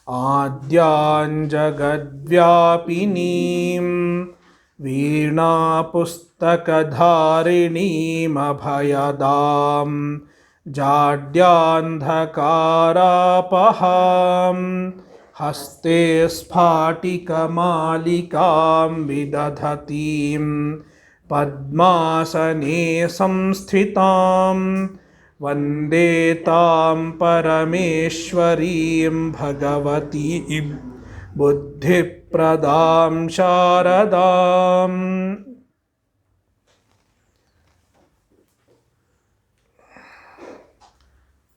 आद्यां जगद्व्यापिनीं वीणापुस्तकधारिणीमभयदां जाड्यान्धकारापहां हस्ते स्फाटिकमालिकां विदधतीं पद्मासने संस्थितां वन्दे तां परमेश्वरीं भगवतीं बुद्धिप्रदां शारदाम्।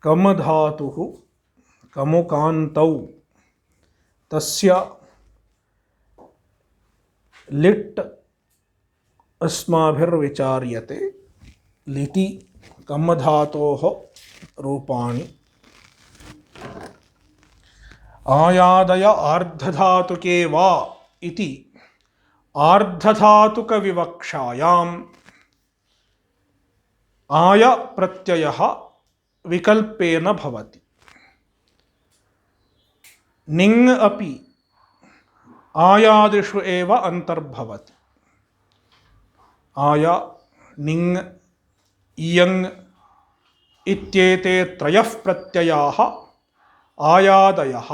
कम धातुः कमुकान्तौ तस्य लिट् अस्माभिर्विचार्यते। लिटि कम धातोः रूपाणि आयादय आर्धधातुके वा इति आर्धधातुकविवक्षायाम् आय प्रत्ययः विकल्पेन भवति। निङ् अपि आयादिषु एव अन्तर्भवति। आय, निङ्, इयङ् इत्येते त्रयः प्रत्ययाः आयादयः।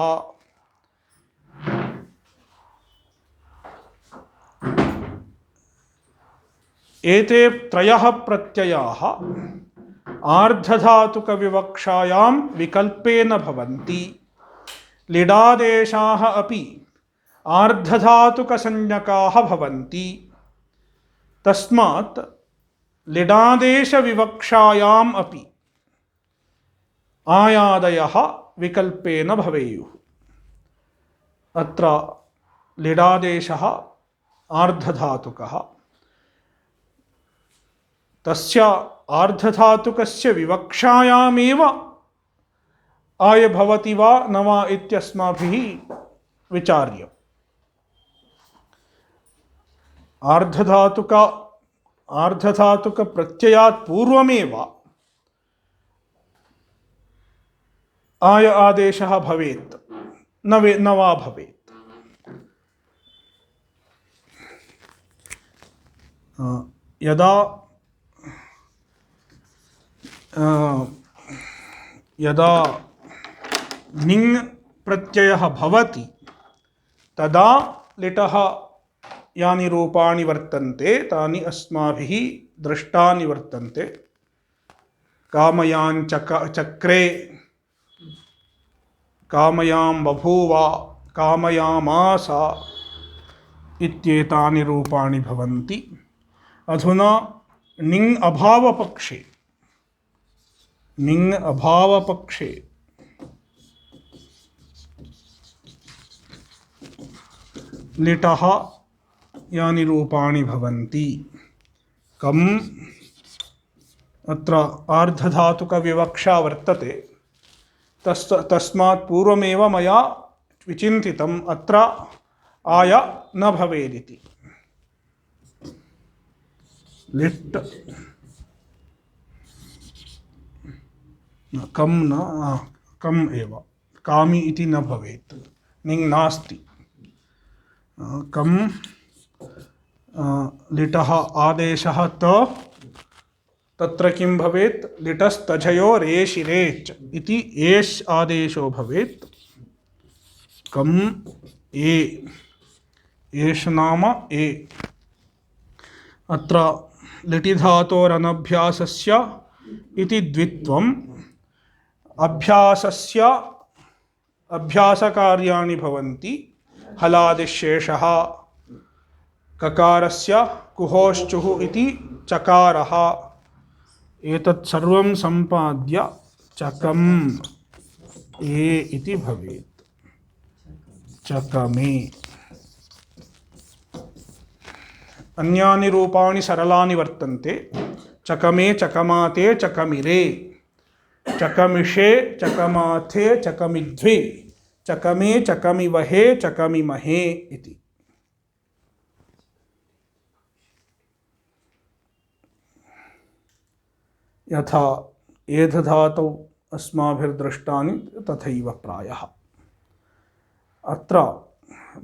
एते त्रयः प्रत्ययाः आर्धधातुकविवक्षायां विकल्पेन भवन्ति। लिडादेशाः अपि आर्धधातुकसंज्ञकाः भवन्ति। तस्मात् लिडादेशविवक्षायाम् अपि आयादयः विकल्पेन भवेयुः। अत्र लिडादेशः आर्धधातुकः। तस्य आर्धधातुकस्य विवक्षायामेव आय भवति वा न वा इत्यस्माभिः विचार्य। आर्धधातुक प्रत्ययात् पूर्वमेव आय आदेशः भवेत् न वा भवेत्। यदा निङ् प्रत्ययः भवति तदा लिटः यानि रूपाणि वर्तन्ते तानि अस्माभिः दृष्टानि वर्तन्ते। कामयां चक्रे, कामयां बभूव, कामयामास इत्येतानि रूपाणि भवन्ति। अधुना निङ् अभावपक्षे लिटः यानि रूपाणि भवन्ति। कम् अत्र आर्धधातुकविवक्षा वर्तते। तस्मात् पूर्वमेव मया विचिन्तितम् अत्र आय न भवेदिति। लिट् कम् एव, कामि इति न भवेत्। निङ् नास्ति। कम् लिटः आदेशः तत्र किं भवेत्? लिटस्तझयो रेशिरेच् इति एष् आदेशो भवेत्। कम् ए, एष् नाम ए। अत्र लिटिधातोरनभ्यासस्य इति द्वित्वम्। अभ्यासस्य अभ्यासकार्याणि भवन्ति। हलादिशेषः, ककारस्य कुहोश्चुः इति चकारः, एतत् सर्वं सम्पाद्य चकम् ए इति भवेत्। चकमे। अन्यानि रूपाणि सरलानि वर्तन्ते। चकमे, चकमाते, चकमिरे, चकमिषे, चकमाथे, चकमिध्वे, चकमे, चकमिवहे, चकमिमहे इति। यथा एधधातौ अस्माभिर्दृष्टानि तथैव प्रायः। अत्र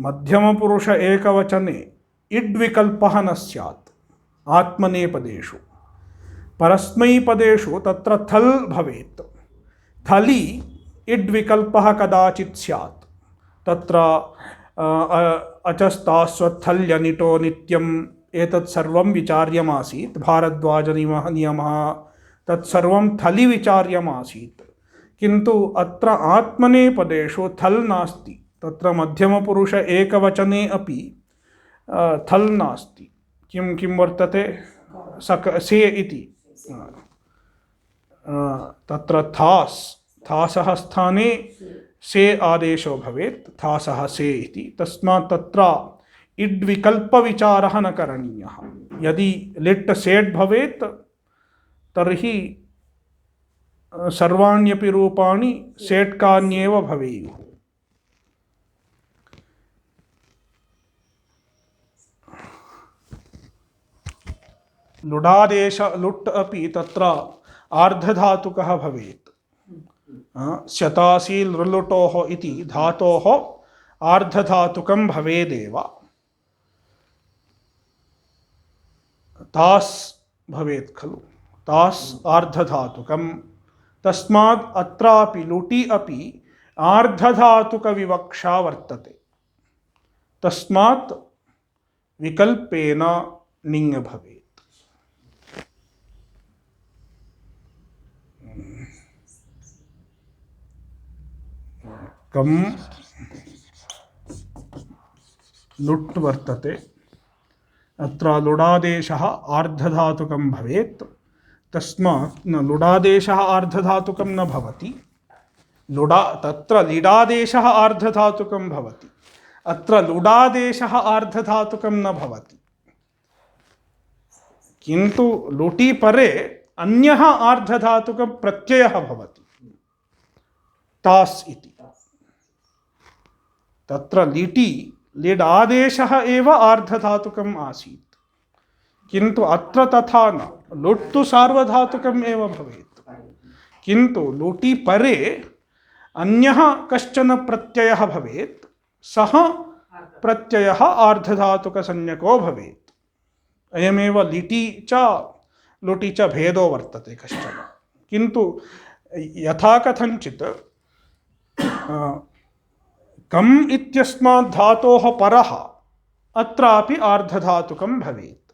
मध्यमपुरुष एकवचने इड्विकल्पः न स्यात् आत्मनेपदेषु। परस्मैपदेषु तत्र थल् भवेत्। थलि इड्विकल्पः कदाचित् स्यात्। तत्र अचस्तास्वत्थल्यनिटो नित्यम् एतत् सर्वं विचार्यमासीत्। भारद्वाजनियमः तत्सर्वं थलि विचार्यमासीत्। किन्तु अत्र आत्मनेपदेषु थल् नास्ति। तत्र मध्यमपुरुष एकवचने अपि थल् नास्ति। किं वर्तते? से इति। तत्र थासः स्थाने से आदेशो भवेत्। थासः से इति। तस्मात् तत्र इड्विकल्पविचारः न करणीयः। यदि लिट् सेट् भवेत् तर्हि सर्वाण्यपि रूपाणि सेट्कान्येव भवेयुः। लुडादेश लुट् अपि तत्र आर्धधातुकः भवेत्। शतासी लृलुटोः इति धातोः आर्धधातुकं भवेदेव। तास् भवेत् खलु, तास् आर्धधातुकं। तस्मात् अत्रापि लुटि अपि आर्धधातुकविवक्षा वर्तते। तस्मात् विकल्पेन निङ् भवेत्। कम लुट् वर्तते। अत्र लुडादेशः आर्धधातुकं भवेत्। तस्मात् लुडादेशः आर्धधातुकं न भवति। तत्र लिडादेशः आर्धधातुकं भवति। अत्र लुडादेशः आर्धधातुकं न भवति। किन्तु लुटि परे अन्यः आर्धधातुकप्रत्ययः भवति, तास् इति। तत्र लिड् आदेशः एव आर्धधातुकम् आसीत्। किन्तु अत्र तथा न। लुट् तु सार्वधातुकम् एव भवेत्। किन्तु लुटि परे अन्यः कश्चन प्रत्ययः भवेत्। सः प्रत्ययः आर्धधातुकसंज्ञको भवेत्। अयमेव लुटि च भेदो वर्तते कश्चन। किन्तु यथा कथञ्चित् कम् इत्यस्मात् धातोः परः अत्रापि आर्धधातुकं भवेत्।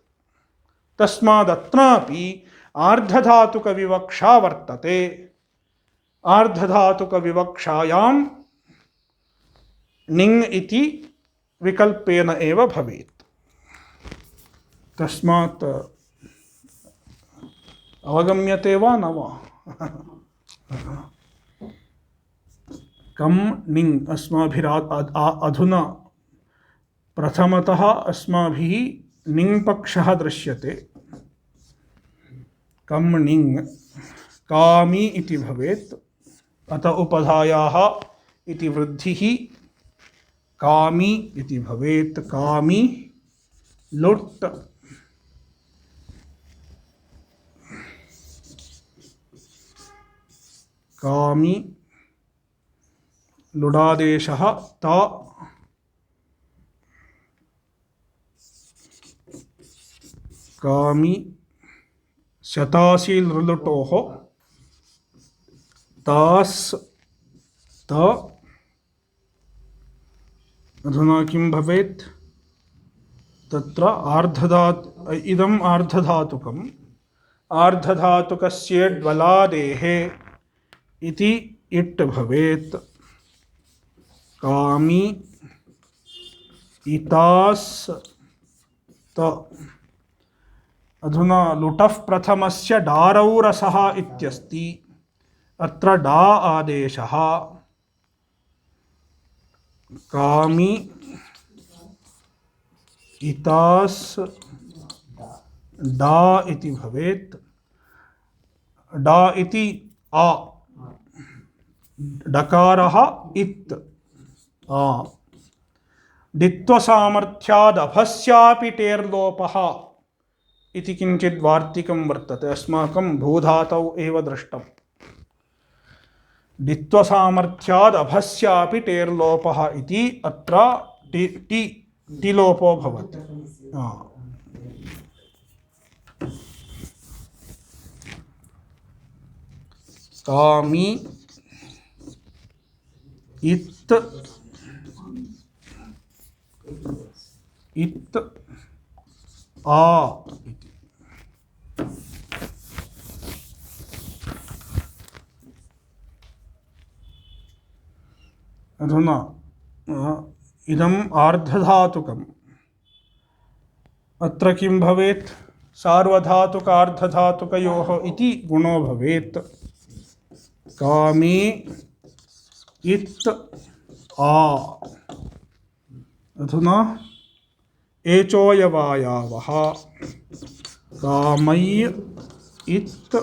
तस्मादत्रापि आर्धधातुकविवक्षा वर्तते। आर्धधातुकविवक्षायां निङ् इति विकल्पेन एव भवेत्। तस्मात् अवगम्यते वा न वा? कम निङ् अधुना प्रथमतः अस्माभिः निङ् पक्षः दृश्यते। कम निङ् कामी इति भवेत्। अत उपधायाः इति वृद्धिः कामी इति भवेत्। कामी लुट् कामी लुडादेशः ता कामी शतासी लृलुटोः तास् त। अधुना किं भवेत्? तत्र इदम् आर्धधातुकम्। आर्धधातुकस्य ड्वलादेः इति इट् भवेत्। कामी इतास् त। अधुना लुटः प्रथमस्य डारौ रसः इत्यस्ति। अत्र डा आदेशः कामी इतास् डा इति भवेत्। डा इति आ, डकारः इत् आ। डित्वसामर्थ्यादभस्यापि टेर्लोपः इति किञ्चित् वार्तिकं वर्तते। अस्माकं भूधातौ एव दृष्टम्। डित्वसामर्थ्याद् अभस्यापि टेर्लोपः इति अत्र टी लोपो भवति। कामी इत् आ इति। अधुना इदम् आर्धधातुकम्। अत्र किं भवेत्? सार्वधातुकार्धधातुकयोः इति गुणो भवेत्। कामी इत् आ। अधुना एचोयवायावः कामै इत्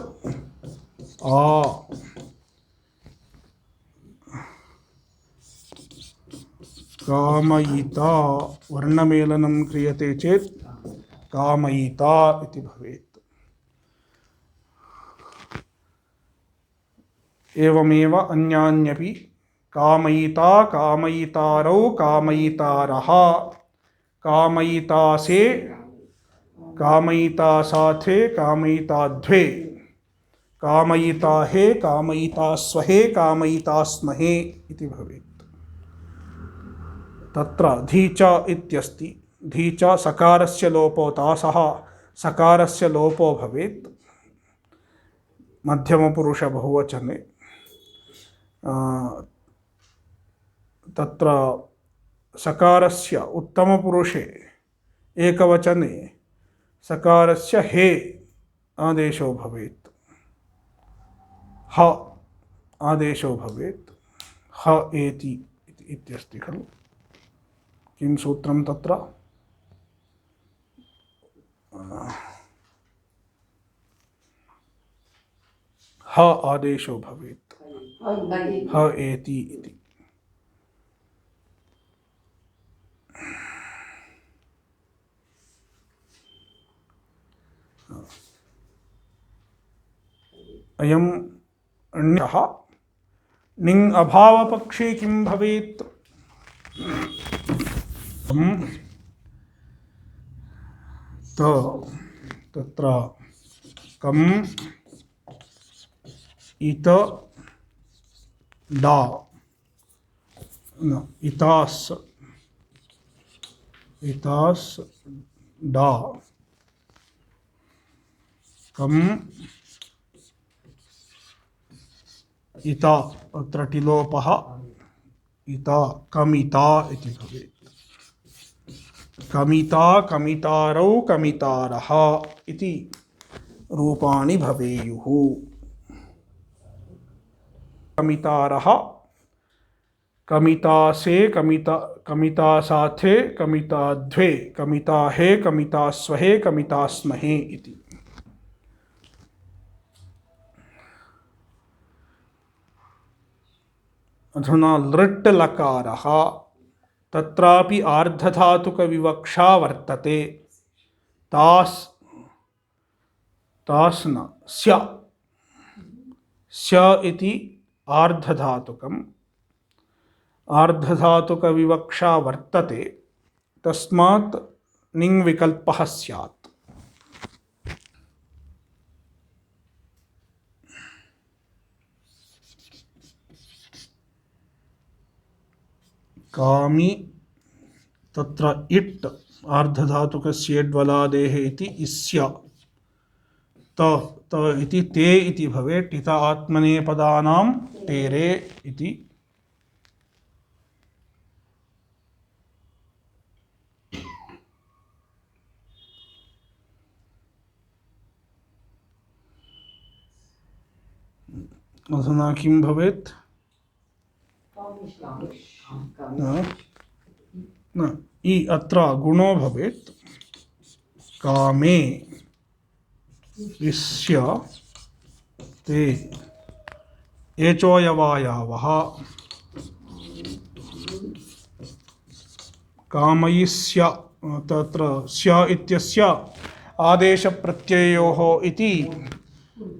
आ। कामयिता वर्णमेलनं क्रियते चेत् कामयिता इति भवेत्। एवमेव अन्यान्यपि कामयिता, कामयितारौ, कामयितारः, कामयितासे, कामयितासाथे, कामयिताध्वे, कामयिताहे, कामयितास्वहे, कामयितास्महे इति भवेत्। तत्र धीच इत्यस्ति। धीच सकारस्य लोपो तासः सकारस्य लोपो भवेत् मध्यमपुरुष बहुवचने। तत्र सकारस्य उत्तमपुरुषे एकवचने सकारस्य हे आदेशो भवेत्, ह आदेशो भवेत्। ह एति इत्यस्ति खलु। किं सूत्रं तत्र? ह आदेशो भवेत्, ह एति इति। अयम् अन्यः। निङ् अभावपक्षे किं भवेत्? तत्र कम् इत डा इतास् डा कम् इता। अत्र टिलोपः इता कमिता इति भवेत्। कमिता, कमितारौ, कमितारः इति रूपाणि भवेयुः। कमितारः, कमितासे, कमितासाथे, कमिताध्वे, कमिताहे, कमितास्वहे, कमितास्महे इति। अधुना लृट् लकारः। तत्रापि आर्धधातुकविवक्षा वर्तते। तास्न स्य इति आर्धधातुकम्। आर्धधातुकविवक्षा वर्तते, तस्मात् निङ् विकल्पः स्यात्। कामी तत्र इट् आर्धधातुकस्येड्वलादेः इति इस्य त इति ते इति भवेत्। इत आत्मनेपदानां टेरे इति। अधुना किं भवेत्? न इ अत्र गुणो भवेत्। कामे इस्य ते एचोयवायावः कामयिस्य। तत्र स्य इत्यस्य आदेशप्रत्ययोः इति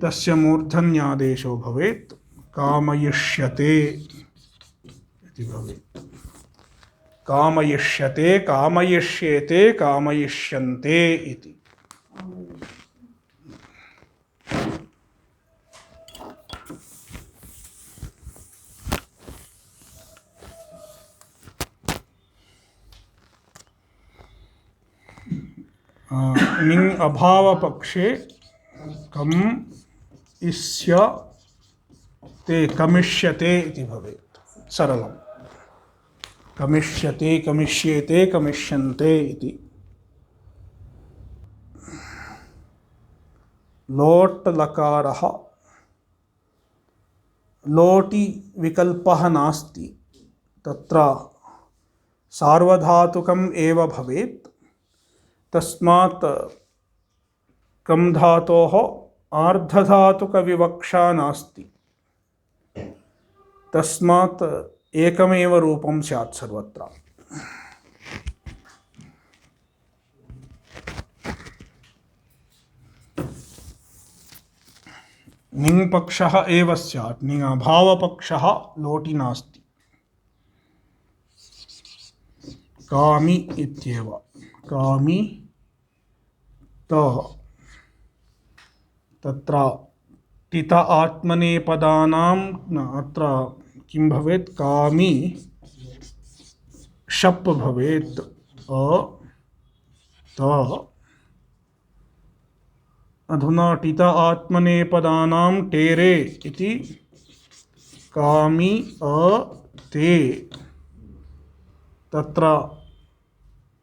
तस्य मूर्धन्यादेशो भवेत्। कामयिष्यते इति भवेत्। कामयिष्यते, कामयिष्येते, कामयिष्यन्ते इति। निङ् अभावपक्षे कम् इष्य ते कमिष्यते इति भवेत्। सरलम्। कमिष्यते, कमिष्येते, कमिष्यन्ते इति। लोट् लकारः लोटि विकल्पः नास्ति, तत्र सार्वधातुकम् एव भवेत्। तस्मात् कम् धातोः आर्धधातुकविवक्षा नास्ति, तस्मात् एकमेव रूपं स्यात् सर्वत्र। निङ् पक्षः एव स्यात्, निङ् अभावपक्षः लोटि नास्ति। कामि इत्येव। कामि तत्र टित आत्मनेपदानां अत्र किं भवेत्? कामि शप् भवेत्। अधुना टित आत्मनेपदानां टेरे इति कामि ते, तत्र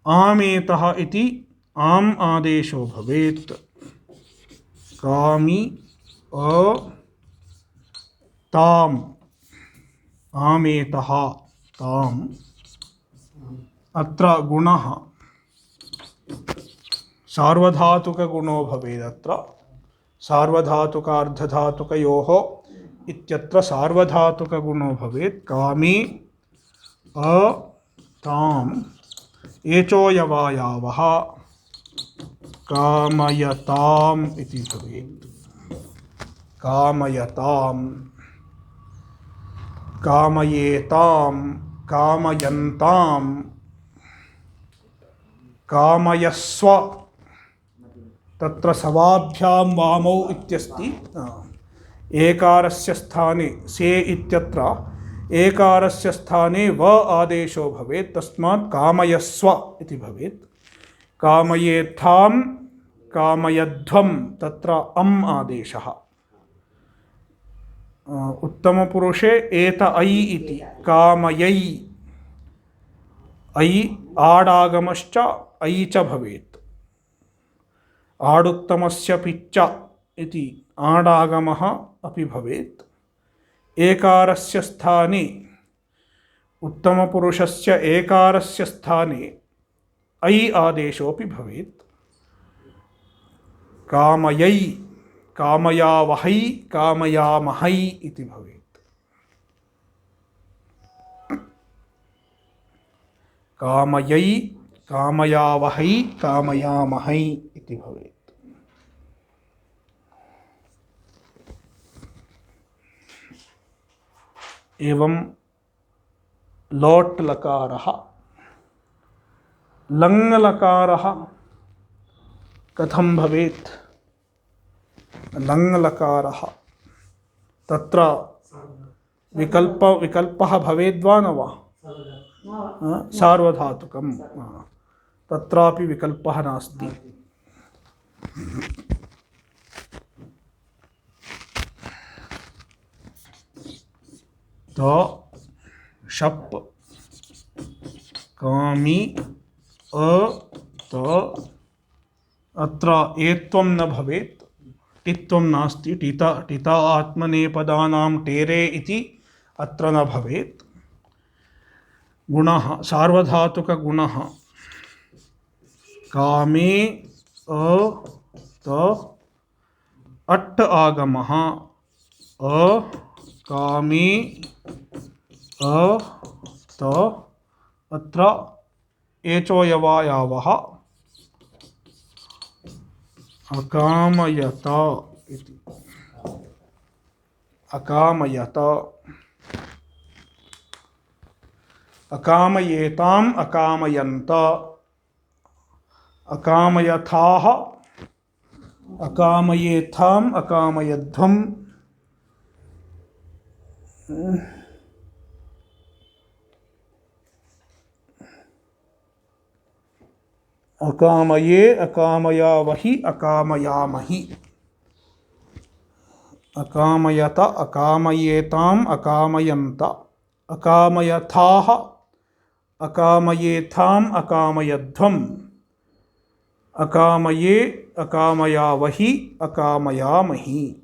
आमेतः इति आम् आदेशो भवेत्। कामि ताम्, आमेतः ताम्। अत्र गुणः सार्वधातुकगुणो भवेदत्र। सार्वधातुकार्धधातुकयोः इत्यत्र सार्वधातुकगुणो भवेत्। कामी ताम् एचोयवायावः कामयताम् इति भवेत्। कामयताम्, कामयेताम्, कामयन्ताम्, कामयस्व। तत्र सवाभ्यां वामौ इत्यस्ति। एकारस्य स्थाने से इत्यत्र एकारस्य स्थाने व आदेशो भवेत्, तस्मात् कामयस्व इति भवेत्। कामयेत्थां, कामयध्वं, तत्र अम् आदेशः। उत्तमपुरुषे एत ऐ इति कामयै, ऐ आडागमश्च ऐ च भवेत्। आडुत्तमस्य पिच्च इति आडागमः अपि भवेत्। एकारस्य स्थाने, उत्तमपुरुषस्य एकारस्य स्थाने ऐ आदेशोऽपि भवेत्। कामयै, कामयावहै, कामयामहै इति भवेत्। कामयै, कामयावहै, कामयामहै इति भवेत्। एवं लोट् लकारः। लङ् लकारः कथं भवेत्? लङ् लकारः तत्र विकल्पः भवेद्वा न वा? सार्वधातुकं, तत्रापि विकल्पः नास्ति। शप्, कामि अत्र एत्वं न भवेत्, टित्वं नास्ति। टिता आत्मनेपदानां टेरे इति अत्र न भवेत्। गुणः सार्वधातुकगुणः कामे अट् आगमः, कामे अत्र एचोयवायावः अकामयत इति। अकामयत अकामयेताम् अकामयन्त अकामयथाः अकामयेथाम् अकामयध्वम् अकामये अकामयावहि अकामयामहि अकामयत अकामयेताम् अकामयन्त अकामयथाः अकामयेथाम् अकामयध्वम् अकामये अकामयावहि अकामयामहि।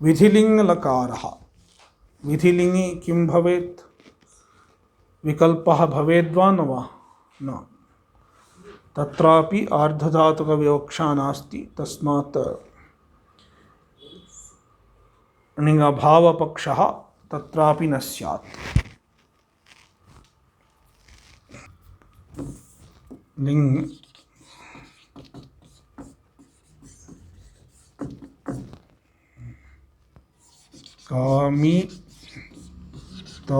विधिलिंग लकारः विधिलिंगी किं भवेत्? विकल्पः भवेद्वा न वा? न, तत्रापि आर्धधातुकविवक्षा नास्ति, तस्मात् णिङ्भावपक्षः तत्रापि न स्यात्। लिङ् कामी त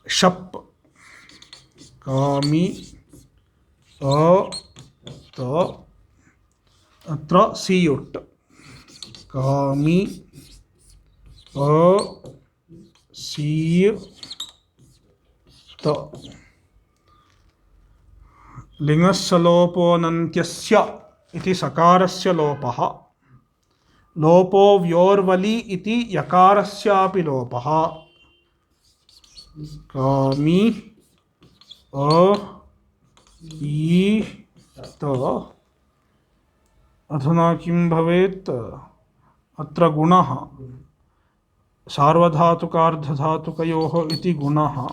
शप् कामी त अत्र सीयुट् कामी सीयुत लिङ्गस्य लोपोऽनन्त्यस्य इति सकारस्य लोपः, लोपो व्योर्वलि इति यकारस्यापि लोपः। कामी अधुना किं भवेत्? अत्र गुणः सार्वधातुकार्धधातुकयोः इति गुणः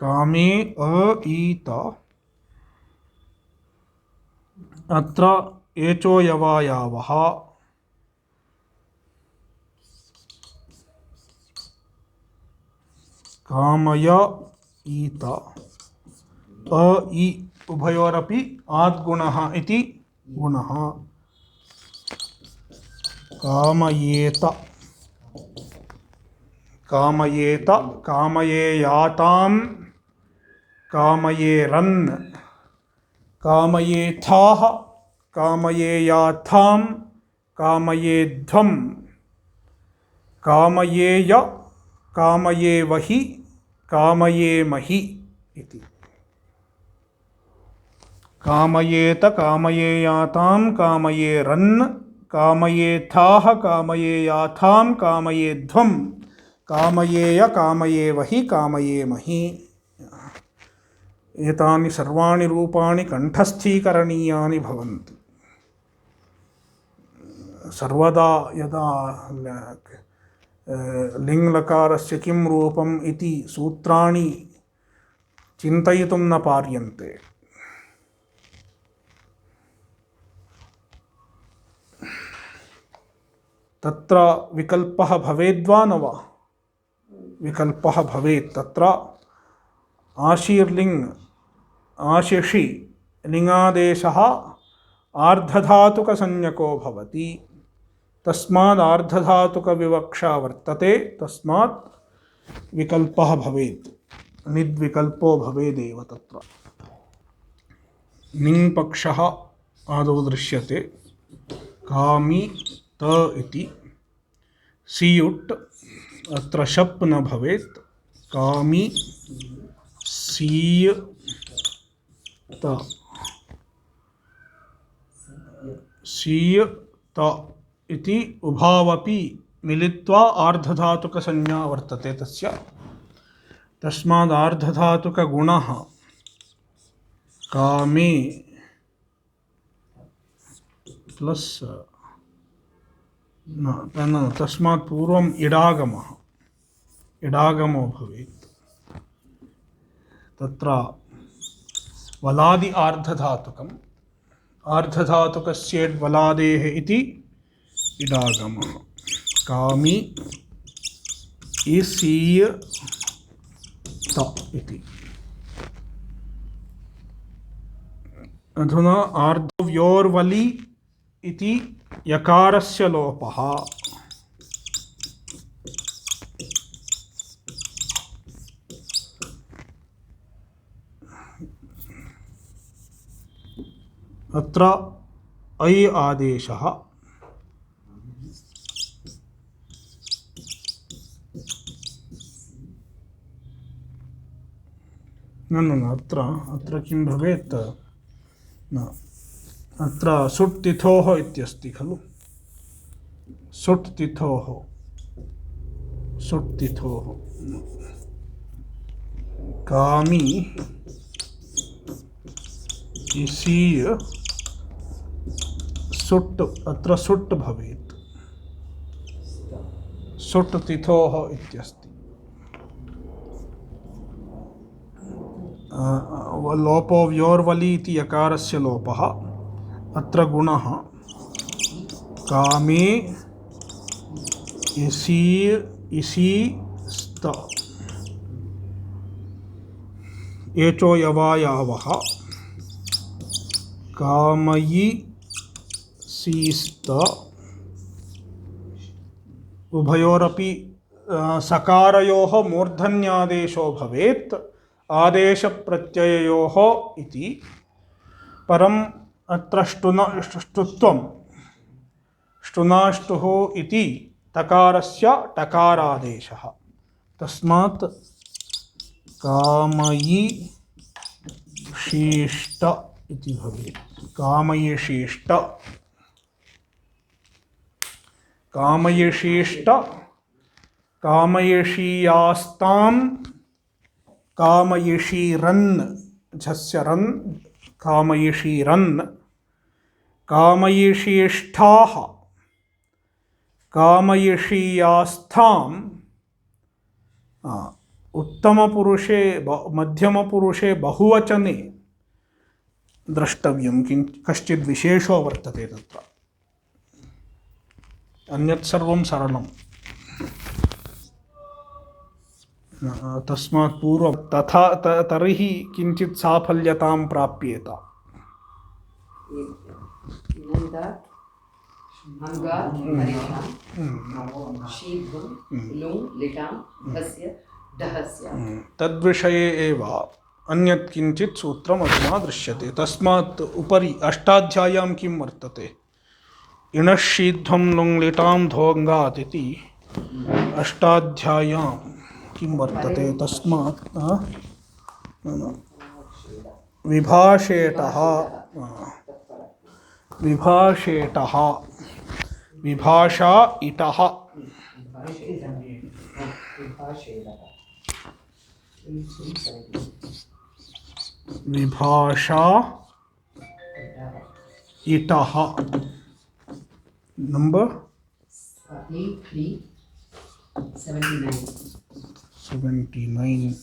कामे अईत अत्र एचो यवायावः कामय ईत अ उभयोरपि आद्गुणः इति गुणः। कामयेत कामयेत कामयेयातां कामयेरन् कामयेथाः कामयेयाथां कामयेध्वम् कामयेय कामयेवहि कामयेमहि इति। कामयेत कामयेयातां कामयेरन् कामयेथाः कामयेयाथां कामयेध्वम् कामयेय कामयेवहि कामयेमहि। एतानि सर्वाणि रूपाणि कंठस्थीकरणीयानि भवन्ति। सर्वदा यदा लिङ्लकारस्य किं रूपम् इति सूत्राणि चिन्तयितुं न पार्यन्ते। तत्र विकल्पः भवेद्वा न वा? विकल्पः भवेत्। तत्र आशीर्लिङ् आशिषि लिङ्गादेशः आर्धधातुकसंज्ञको भवति, तस्माद् आर्धधातुकविवक्षा वर्तते, तस्मात् विकल्पः भवेत्, निद्विकल्पो भवेदेव। तत्र निङ्पक्षः आदौ दृश्यते, कामी त इति, सीयुट् अत्र शप् न भवेत्, कामी सीयत सीयत इति उभावपि मिलित्वा आर्धधातुकसंज्ञा वर्तते तस्य, तस्माद् आर्धधातुकगुणः कामे प्लस न तस्मात् पूर्वम् इडागमो भवेत्। तत्र वलादि आर्धधातुकम् आर्धधातुकस्येड् वलादेः इति इडागमः कामी इसीय त इति। अधुना आर्धव्योर्वलि इति यकारस्य लोपः। अत्र ऐ आदेशः न अत्र किं भवेत् न अत्र सुट् तिथोः इत्यस्ति खलु सुट् तिथोः कामी इसीय सुट् अत्र सुट् भवेत् सुट् तिथोः इत्यस्ति। लोपो व्योर्वलि इति यकारस्य लोपः अत्र गुणः कामे इसी स्त एचो यवायावः कामयि सीस्त उभयोरपि सकारयोः मूर्धन्यादेशो भवेत् आदेशप्रत्यययोः इति। परम् अत्र ष्टुनाष्टुः इति तकारस्य टकारादेशः तस्मात् कामयि शीष्ट इति भवेत्। कामयिशीष्ट कामयिशीष्ट कामयिषीयास्तां कामयिषीरन् झस्य रन् कामयिषीरन् कामयिषीष्ठाः कामयिषीयास्थां उत्तमपुरुषे मध्यमपुरुषे बहुवचने द्रष्टव्यं कश्चित् विशेषो वर्तते तत्र अन्यत् सर्वं सरलम्। तस्मात् पूर्वं तथा तर्हि किञ्चित् साफल्यतां प्राप्येत। तद्विषये एव अन्यत् किञ्चित् सूत्रम् अधुना दृश्यते। तस्मात् उपरि अष्टाध्याय्यां किं वर्तते इणश्शीध्वं लुङ्लिटां धोङ्गात् इति अष्टाध्याय्यां किं वर्तते। तस्मात् विभाषेटः विभाषा इटः विभाषा इटः नंबर 79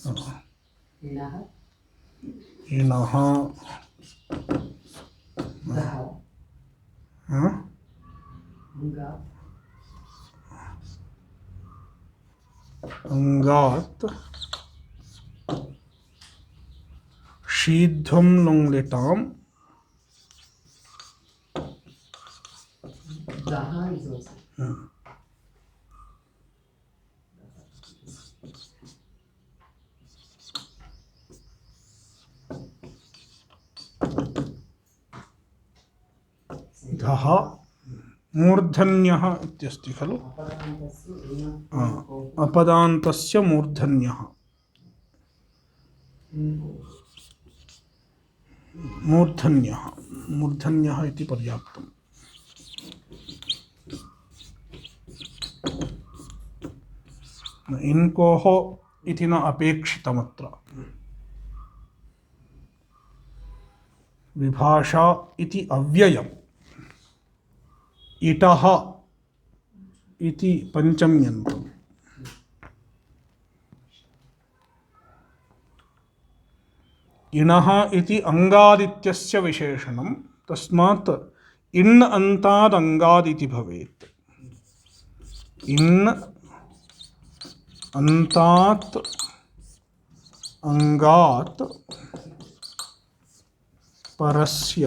इनः अंगात् शीध्वं लुङ्लिटां धः मूर्धन्यः इत्यस्ति खलु अपदान्तस्य मूर्धन्यः मूर्धन्यः इति पर्याप्तम्। इन्कोः इति न अपेक्षितमत्र। विभाषा इति अव्ययम् इटः इति पञ्चम्यन्तम्। इणः इति अङ्गादित्यस्य विशेषणं, तस्मात् इण् अन्ताद् अङ्गाद् इति भवेत्। इण् अन्तात् अङ्गात् परस्य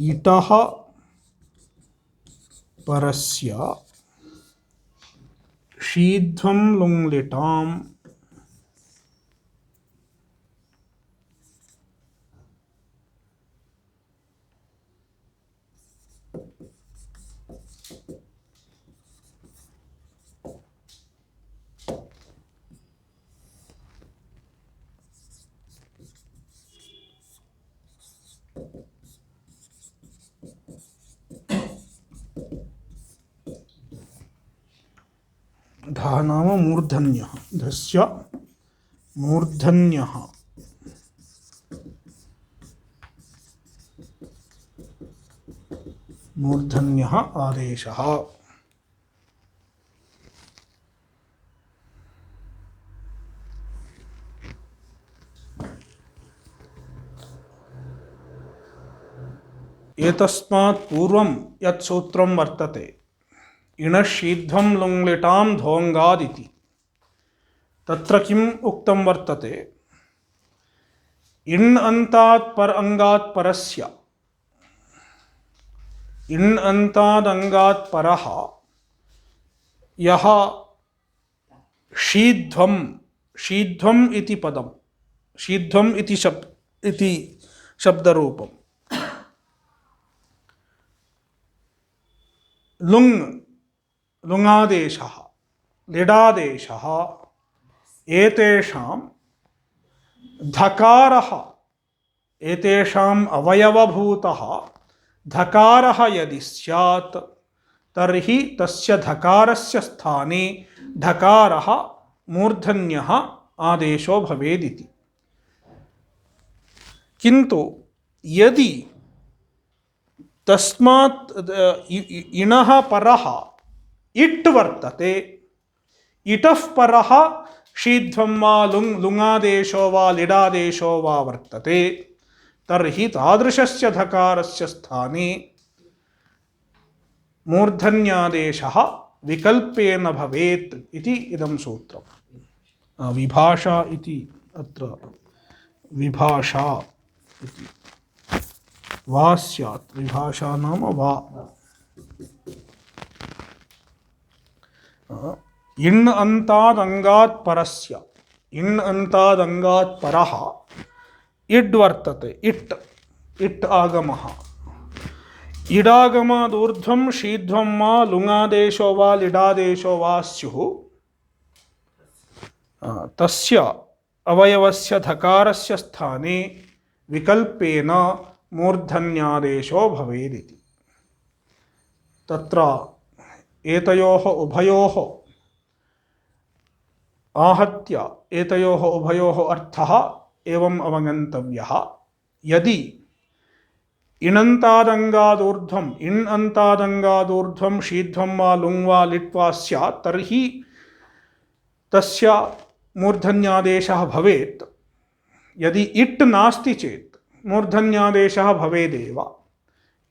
इतः परस्य शीध्वं लुङ्लिटाम् धः नाम मूर्धन्यः, धस्य मूर्धन्यः मूर्धन्यः आदेशः। एतस्मात् पूर्वं यत् सूत्रं वर्तते इणः शीध्वं लुङ्लिटां धोङ्गाद् इति, तत्र किम् उक्तं वर्तते? इण् अन्तात् पर अङ्गात् परस्य, इण् अन्ताद् अङ्गात् परः यः शीध्वं, शीध्वम् इति पदं, शीध्वम् इति शब्दरूपं, लुङ् लुङादेशः, लिडादेशः, एतेषां धकारः, एतेषाम् अवयवभूतः धकारः यदि स्यात् तर्हि तस्य धकारस्य स्थाने धकारः मूर्धन्यः आदेशो भवेदिति। किन्तु यदि तस्मात् इणः परः इट् वर्तते, इटः परः शीध्वं वा लुङादेशो वा लिडादेशो वा वर्तते, तर्हि तादृशस्य धकारस्य स्थाने मूर्धन्यादेशः विकल्पेन भवेत् इति इदं सूत्रम्। विभाषा इति अत्र विभाषा इति वा स्यात्, विभाषा नाम वा। इण् अन्ताद् अङ्गात् परस्य, इण् अन्ताद् अङ्गात् परः इड् वर्तते, इट् आगमः, इडागमादूर्ध्वं शीध्वं वा लुङादेशो वा लिडादेशो वा स्युः, तस्य अवयवस्य धकारस्य स्थाने विकल्पेन मूर्धन्यादेशो भवेदिति। तत्र एतयोः उभयोः आहत्य एतयोः उभयोः अर्थः एवम् अवगन्तव्यः। यदि इणन्तादङ्गादूर्ध्वम्, इण् अन्तादङ्गादूर्ध्वं शीध्वं वा लुङ् वा लिट् वा स्यात् तर्हि तस्य मूर्धन्यादेशः भवेत्। यदि इट् नास्ति चेत् मूर्धन्यादेशः भवेदेव,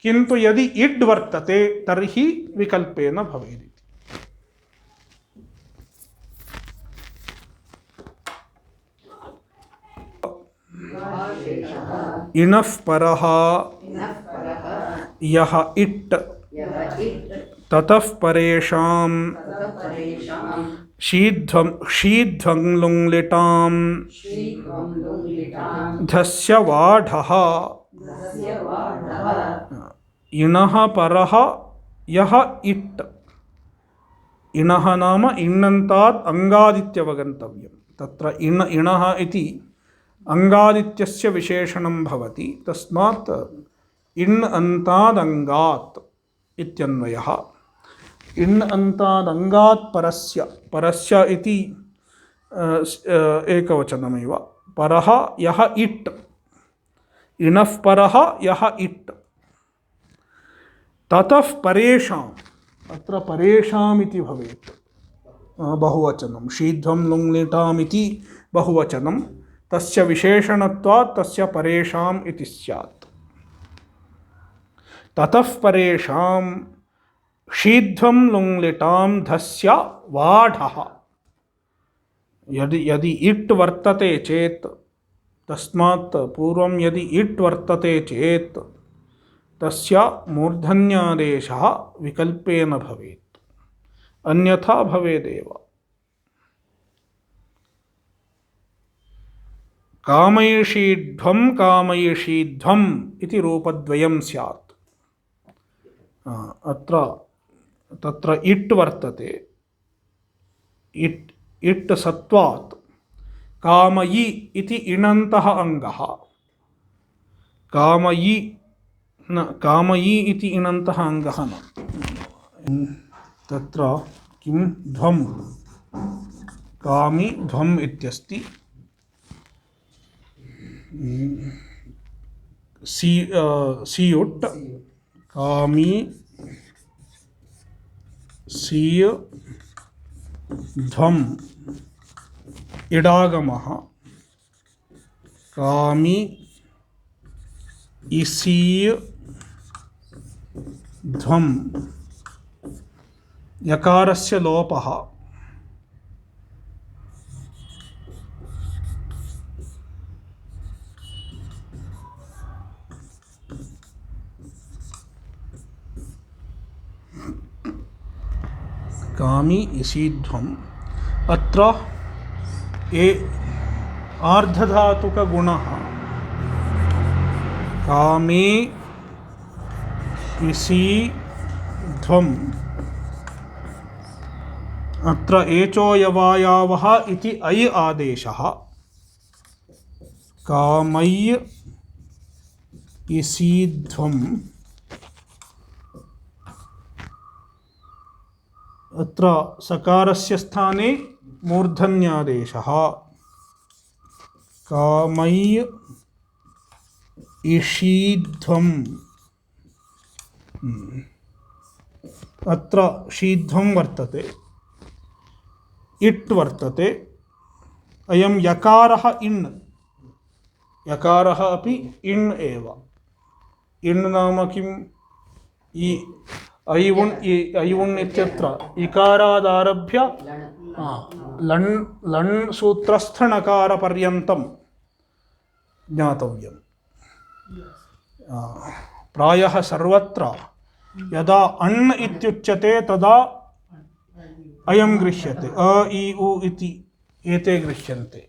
किन्तु यदि इड् वर्तते तर्हि विकल्पेन भवेदिति। इणः परः यः इट् ततः परेषां शीध्वं लुङ्लिटां धस्य वाढः। इणः परः यः इट्, इणः नाम इण्णन्ताद् अङ्गादित्यवगन्तव्यं। तत्र इणः इति अङ्गादित्यस्य विशेषणं भवति, तस्मात् इण् अन्ताद् अङ्गात् इत्यन्वयः। इण् अन्ताद् अङ्गात् परस्य, परस्य इति एकवचनमेव, परः यः इट्, इणः परः यः इट्, ततः परेषाम्, अत्र परेषाम् इति भवेत् बहुवचनं, शीध्वं लुङ्लिटाम् इति बहुवचनं, तस्य विशेषणत्वात् तस्य परेषाम् इति स्यात्। ततः परेषां शीध्वं लुङ्लिटां धस्य वाढः, यदि इट् वर्तते चेत्, तस्मात् पूर्वं यदि इट् वर्तते चेत् तस्य मूर्धन्यादेशः विकल्पेन भवेत्, अन्यथा भवेदेव। कामयिषीध्वं कामयिषीध्वम् इति रूपद्वयं स्यात्। अत्र तत्र इट् वर्तते, इट् सत्वात् कामयि इति इणन्तः अङ्गः, कामयि इति इणन्तः अङ्गः न, तत्र किं ध्वं, कामि ध्वम् इत्यस्ति, सियुट् कामी सीय ध्वम् इडागमः कामी इसीय ध्वम् यकारस्य लोपः कामी इसीध्वम्। अत्र आर्धधातुकगुणः कामे इसीध्वम्, अत्र एचोयवायावः इति ऐ आदेशः, कामय् इसीध्वम्, अत्र सकारस्य स्थाने मूर्धन्यादेशः, कामय् इषीध्वम्। अत्र शीध्वं वर्तते, इट् वर्तते, अयं यकारः इण्, यकारः अपि इण् एव। इण् नाम किम्? ऐउण् इत्यत्र इकारादारभ्य लण् सूत्रस्थणकारपर्यन्तं ज्ञातव्यम्। प्रायः सर्वत्र यदा अण् इत्युच्यते तदा अयं गृह्यते, अ इ उ इति एते गृह्यन्ते,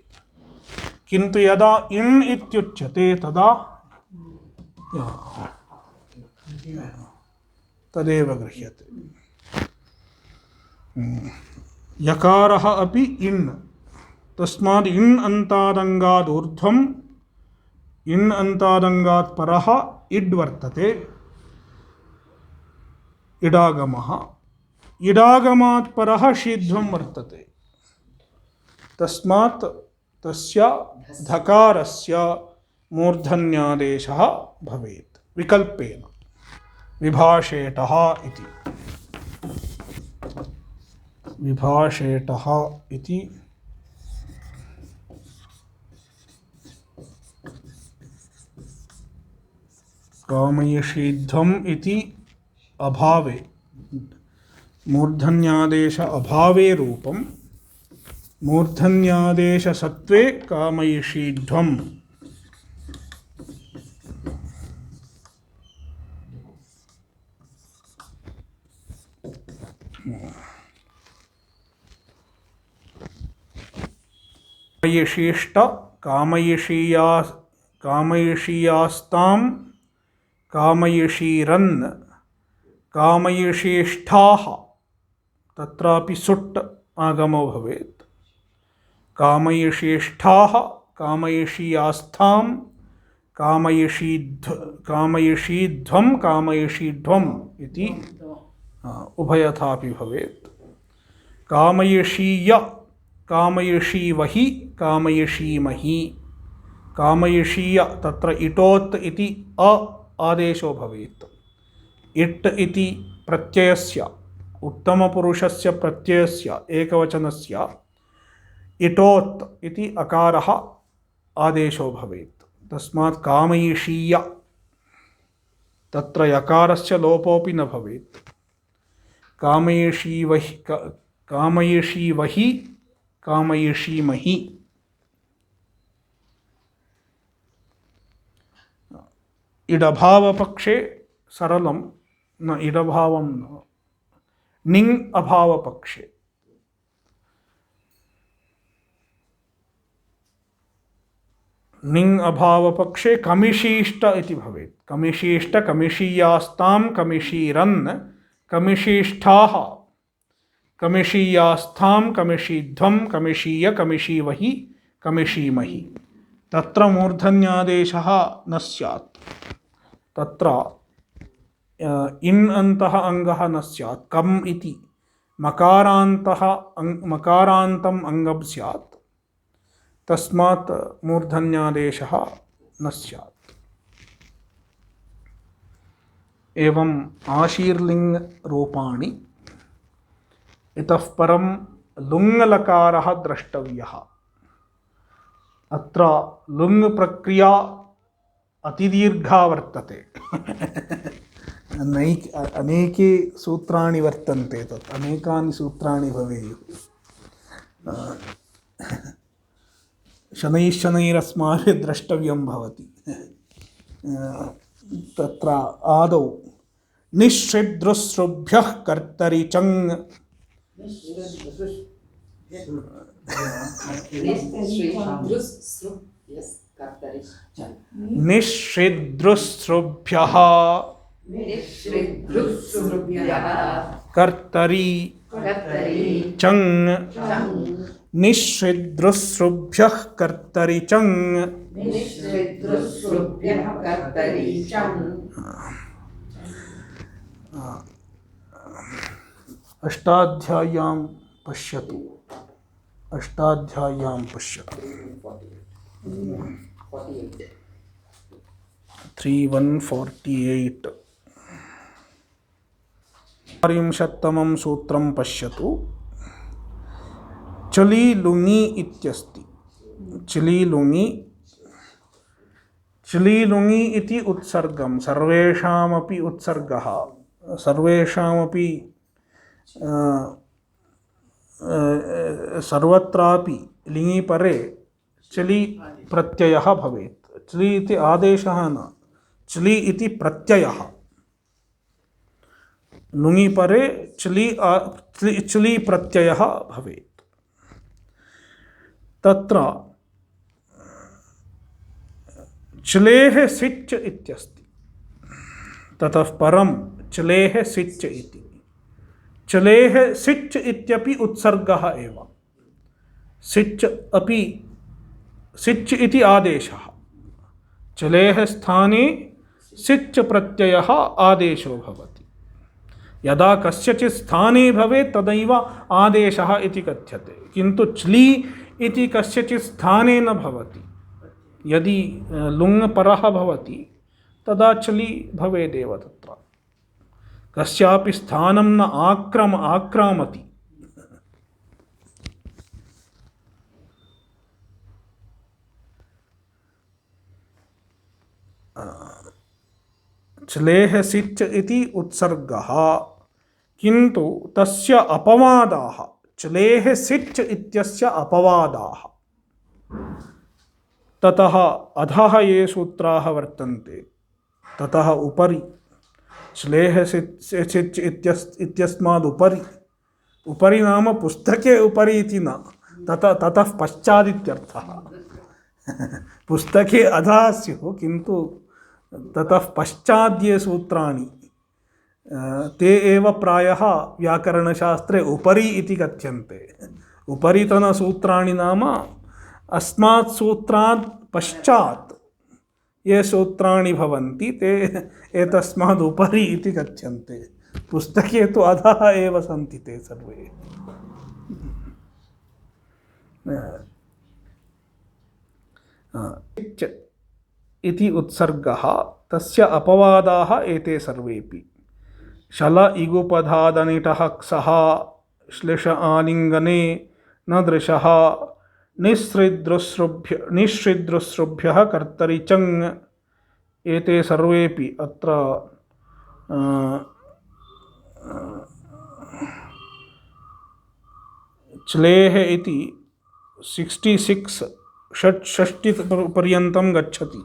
किन्तु यदा इण् इत्युच्यते तदा तदेव गृह्यते। यकारः अपि इण्, तस्माद् इण् अन्तादङ्गाद् ऊर्ध्वम्, इण् अन्तादङ्गात् परः इड् वर्तते, इडागमः, इडागमात् परः शीध्वं वर्तते, तस्मात् तस्य धकारस्य मूर्धन्यादेशः भवेत् विकल्पेन, विभाषेटः इति, विभाषेटः इति। कामयिषीध्वम् इति अभावे, मूर्धन्यादेश अभावे रूपं, मूर्धन्यादेश सत्वे कामयिषीध्वम्। कामयिषीष्ट कामयिषीयास्तां कामयिषीरन् कामयिषीष्ठाः, तत्रापि सुट् आगमो भवेत्। कामयिषीष्ठाः कामयिषीयास्थां कामयिषीध्वं कामयिषीध्वम् इति उभयथापि भवेत्। कामयिषीय कामयिषीवहि कामयिषीमहि, कामयिषीय तत्र इटोत् इति अ आदेशो भवेत्, इट् इति प्रत्ययस्य उत्तमपुरुषस्य प्रत्ययस्य एकवचनस्य इटोत् इति अकारः आदेशो भवेत्। तस्मात् कामयिषीय तत्र यकारस्य लोपोऽपि न भवेत्। कामयिषीवहि कामयिषीवहि कामयिषीमहि। इडभावपक्षे सरलं न, इडभावं न, निङ् अभावपक्षे निङ् अभावपक्षे कमिशीष्ट इति भवेत्। कमिशीष्ट कमिशीयास्तां कमिशीरन् कमिशीष्ठाः कमिशीयास्थां कमिशीध्वं कमिशीय कमिशीवहि कमिशीमहि। तत्र मूर्धन्यादेशः न स्यात्। तत्र इन् अन्तः अङ्गः न स्यात्। कम् इति मकारान्तम् अङ्गं स्यात्। तस्मात् मूर्धन्यादेशः न स्यात्। एवम् आशीर्लिङ् रूपाणि। इतः परं लुङ्लकारः द्रष्टव्यः। अत्र लुङ् प्रक्रिया अतिदीर्घा वर्तते। अनेके सूत्राणि वर्तन्ते। तत् अनेकानि सूत्राणि भवेयुः। शनैश्शनैरस्माभिः द्रष्टव्यं भवति। तत्र आदौ निःश्रिद्रुसृभ्यः कर्तरि चङ् निःश्रिद्रुसृभ्यः कर्तरि चङ् निःश्रिद्रुसृभ्यः कर्तरि चङ्। अष्टाध्याय्यां पश्यतु। अष्टाध्याय्यां पश्यतु। 3148 40तमं सूत्रं पश्यतु। चलि लुङि इत्यस्ति। चलि लुङि इति उत्सर्गं सर्वेषामपि उत्सर्गः सर्वेषामपि सर्वत्रापि लिङि परे चलि प्रत्ययः भवेत्। चलि इति आदेशः न, चलि इति प्रत्ययः। लुङि परे चलि प्रत्ययः भवेत्। तत्र चलेः सिच् इत्यस्ति। ततः परं चलेः सिच् इति। चलेः सिच् इत्यपि उत्सर्गः एव। सिच् अपि सिच् इति आदेशः। चलेः स्थाने सिच् प्रत्ययः आदेशो भवति। यदा कस्यचित् स्थाने भवेत् तदैव आदेशः इति कथ्यते। किन्तु च्लि इति कस्यचित् स्थाने न भवति। यदि लुङ् परः भवति तदा चलि भवेदेव। तत्र कस्यापि स्थानं न आक्रामति। चलेः सिच् इति उत्सर्गः, किन्तु तस्य अपवादाः। चलेः सिच् इत्यस्य अपवादाः। ततः अधः ये सूत्राः वर्तन्ते ततः उपरि चलेः सिच् इत्यस्माद् उपरि। उपरि नाम पुस्तके उपरि इति न, ततः पश्चादित्यर्थः। पुस्तके अधः स्युः, किन्तु ततः पश्चाद्ये सूत्राणि ते एव प्रायः व्याकरणशास्त्रे उपरि इति कथ्यन्ते। उपरितनसूत्राणि नाम अस्मात् सूत्रात् पश्चात् ये सूत्राणि भवन्ति ते एतस्माद् उपरि इति कथ्यन्ते। पुस्तके तु अधः एव सन्ति ते सर्वे। इति उत्सर्गः, तस्य अपवादाः एते सर्वेपि। शल इगुपधादनिटः क्षः श्लिष आलिङ्गने न दृशः निःसृदृसृभ्यः कर्तरि चङ् एते सर्वेपि अत्र च्लेः इति 66 षष्टिः पर्यन्तं गच्छति।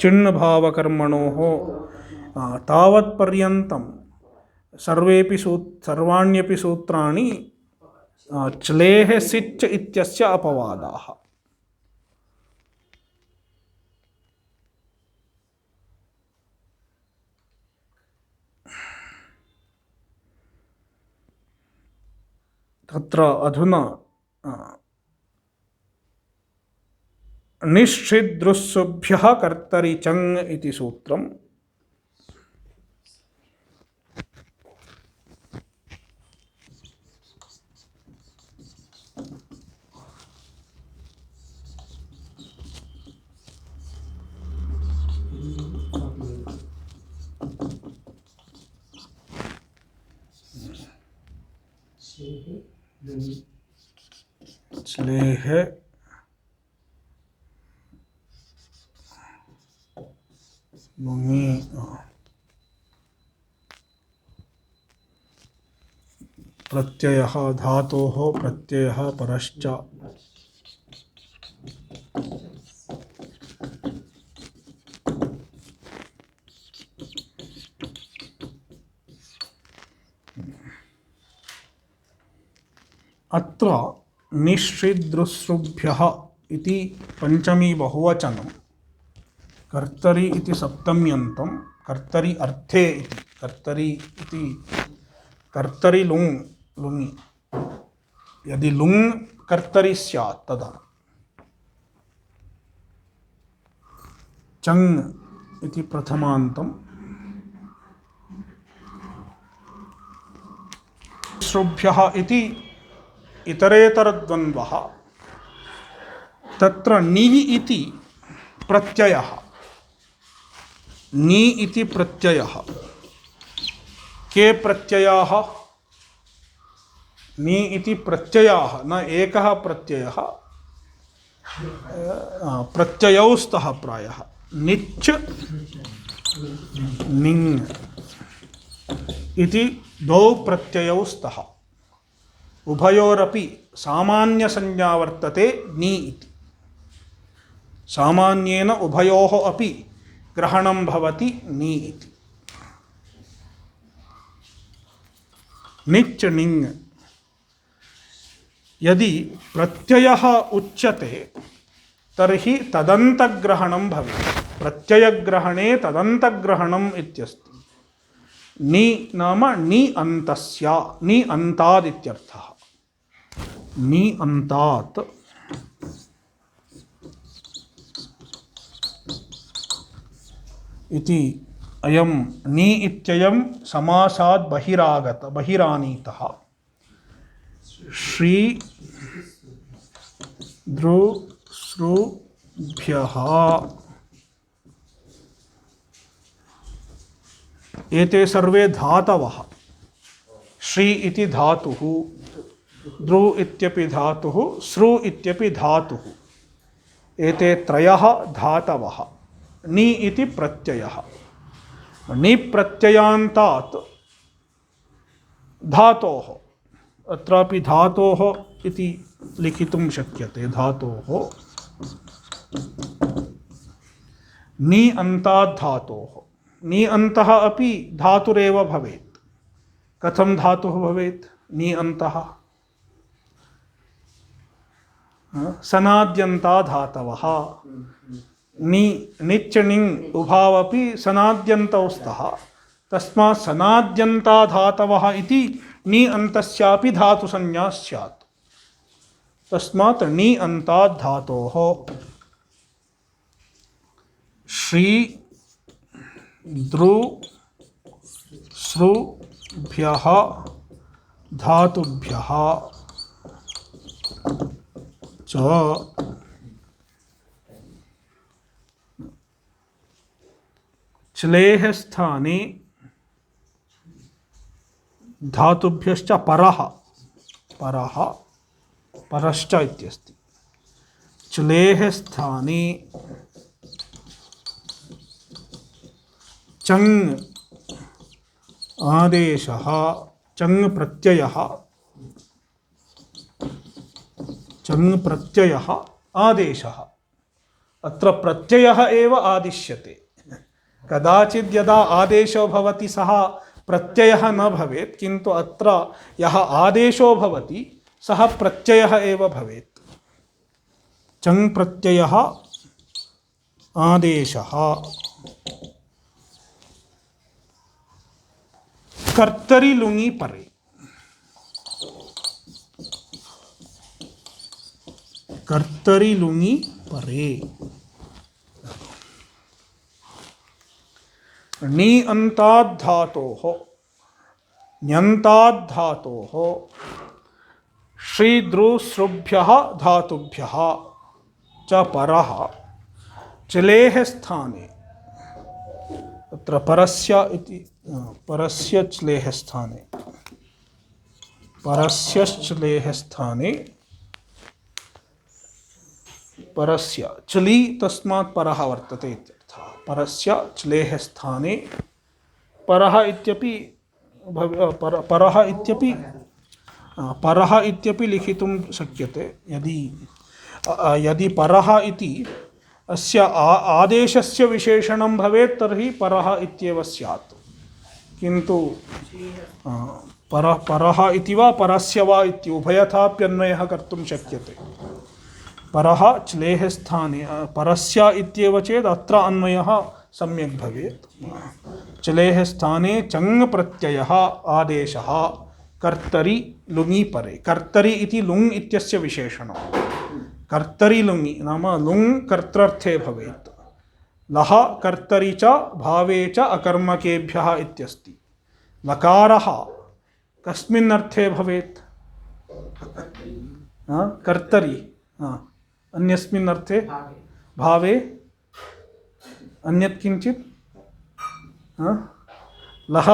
चिण्भावकर्मणोः तावत्पर्यन्तं सर्वाण्यपि सूत्राणि च्लेः सिच् इत्यस्य अपवादाः। तत्र अधुना निश्चिद्रुस्सुभ्यः कर्तरि चङ् इति सूत्रम् स्लेह लुङि प्रत्ययः धातोः प्रत्ययः परश्च अत्र निश्चिद्रुसृभ्यः इति पंचमी बहुवचनं कर्तरि इति सप्तम्यन्तं कर्तरि अर्थे इति कर्तरि लुङ् लुङि यदि लुङ् कर्तरि स्यात् तदा चङ् इति प्रथमान्तं श्रुभ्यः इति इतरेतरद्वन्द्वः तत्र नि इति प्रत्ययः नि इति प्रत्ययः के प्रत्ययाः नि इति प्रत्ययाः न एकः प्रत्ययः प्रत्ययौ स्तः प्रायः निच् निङ् इति द्वौ प्रत्ययौ स्तः उभयोरपि सामान्यसंज्ञा वर्तते नि इति सामान्येन उभयोः अपि ग्रहणं भवति नि इति निच् निङ् यदि प्रत्ययः उच्यते तर्हि तदन्तग्रहणं भवेत् प्रत्ययग्रहणे तदन्तग्रहणम् इत्यस्ति नि नाम नि अन्तस्य नि अन्ताद् इत्यर्थः नि अन्तात् इति अयं नि इत्ययं समासात् बहिरानीतः श्री दृसृभ्यः एते सर्वे धातवः श्री इति धातुः द्रु इत्यपि धातुः सृ इत्यपि धातुः एते त्रयः धातवः नि इति प्रत्ययः नि प्रत्ययान्तात् धातोः अत्रापि धातोः इति लिखितुं शक्यते धातोः नि अन्तात् धातोः नि अन्तः अपि धातुरेव भवेत् कथं धातुः भवेत् नि अन्तः सनाद्यन्ता धातवः नि निच् निङ् उभावपि सनाद्यन्तौ स्तः तस्मात् सनाद्यन्ता धातवः इति नि अन्तस्यापि धातुसंज्ञा स्यात् तस्मात् नि अन्तात् धातोः श्री दृ सृभ्यः धातुभ्यः च च्लेः स्थाने धातुभ्यश्च परः परः परश्च इत्यस्ति। च्लेः स्थाने चङ् आदेशः चङ् प्रत्ययः आदेशः। अत्र प्रत्ययः एव आदिश्यते। कदाचित् यदा आदेशो भवति सः प्रत्ययः न भवेत्, किन्तु अत्र यः आदेशो भवति सः प्रत्ययः एव भवेत्। चङ् प्रत्ययः आदेशः। कर्तरि लुङि परे। कर्तरि लुङि परे। णी अन्ताद् धातोः ण्यन्ताद् धातोः श्रीदृसृभ्यः धातुभ्यः च परः च्लेः स्थाने। अत्र परस्य इति परस्य च्लेः स्थाने परस्य च्लेः स्थाने परस्य च्लि तस्मात् परः वर्तते इत्यर्थः। परस्य च्लेः स्थाने परः इत्यपि परः इत्यपि लिखितुं शक्यते। यदि परः इति अस्य आदेशस्य विशेषणं भवेत् तर्हि परः इत्येव स्यात्, किन्तु परः इति वा परस्य वा इति उभयथाप्यन्वयः कर्तुं शक्यते। परः च्लेः स्थाने परस्य इत्येव चेत् अत्र अन्वयः सम्यक् भवेत्। च्लेः स्थाने चङ् प्रत्ययः आदेशः कर्तरि लुङि परे। कर्तरि इति लुङ् इत्यस्य विशेषणं। कर्तरि लुङि नाम लुङ् कर्तृर्थे भवेत्। लः कर्तरि च भावे च अकर्मकेभ्यः इत्यस्ति। लकारः कस्मिन् अर्थे भवेत्? कर्तरि अन्यस्मिन् अर्थे भावे अन्यत् किञ्चित् लः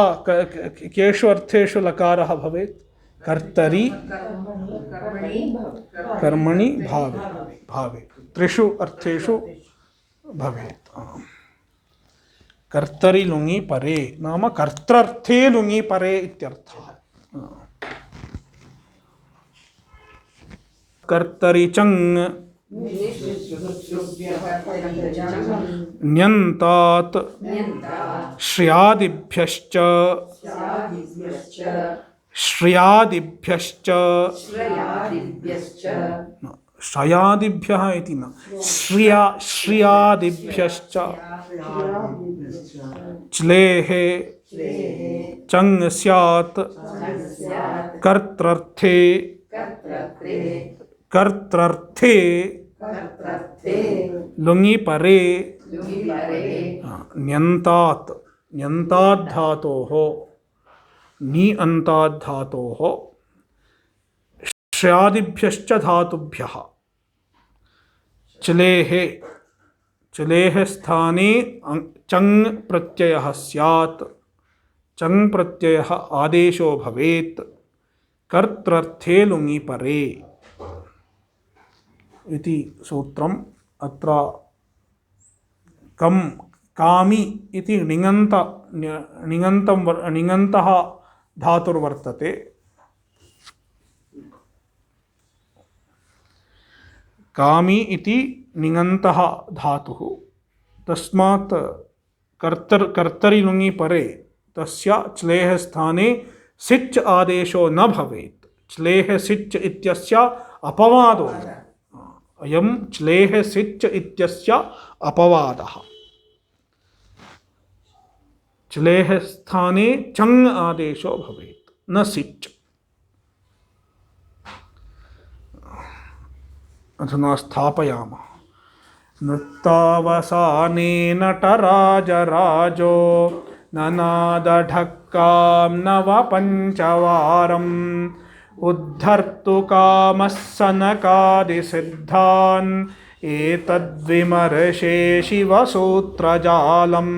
केषु अर्थेषु लकारः भवेत्? कर्तरि कर्मणि भावे त्रिषु अर्थेषु भवेत्। कर्तरि लुङि परे नाम कर्तृर्थे लुङि परे इत्यर्थः। कर्तरि चङ् ण्यन्तात् श्र्यादिभ्यश्च श्रयादिभ्यः इति न श्रियादिभ्यश्च च्लेः चङ् स्यात् कर्तृर्थे लुङि परे ण्यन्तात् धातोः नी अन्ताद् धातोः श्र्यादिभ्यश्च धातुभ्यः च्लेः स्थाने चङ् प्रत्ययः स्यात्। चङ् प्रत्ययः आदेशो भवेत् कर्तृर्थे लुङि परे इति सूत्रम्। अत्र कामि इति णिङन्तः धातुर्वर्तते। कामि इति णिङन्तः धातुः, तस्मात् कर्तरि लुङि परे तस्य च्लेः स्थाने सिच् आदेशो न भवेत्। च्लेः सिच् इत्यस्य अपवादो अयं च्लेः सिच् इत्यस्य अपवादः। च्लेः स्थाने चङ् आदेशो भवेत् न सिच्। अधुना स्थापयामः। नृत्तावसाने नटराजराजो ननादढक्कां नवपञ्चवारम् उद्धर्तुकामः सनकादिसिद्धान् एतद्विमर्शे शिवसूत्रजालम्।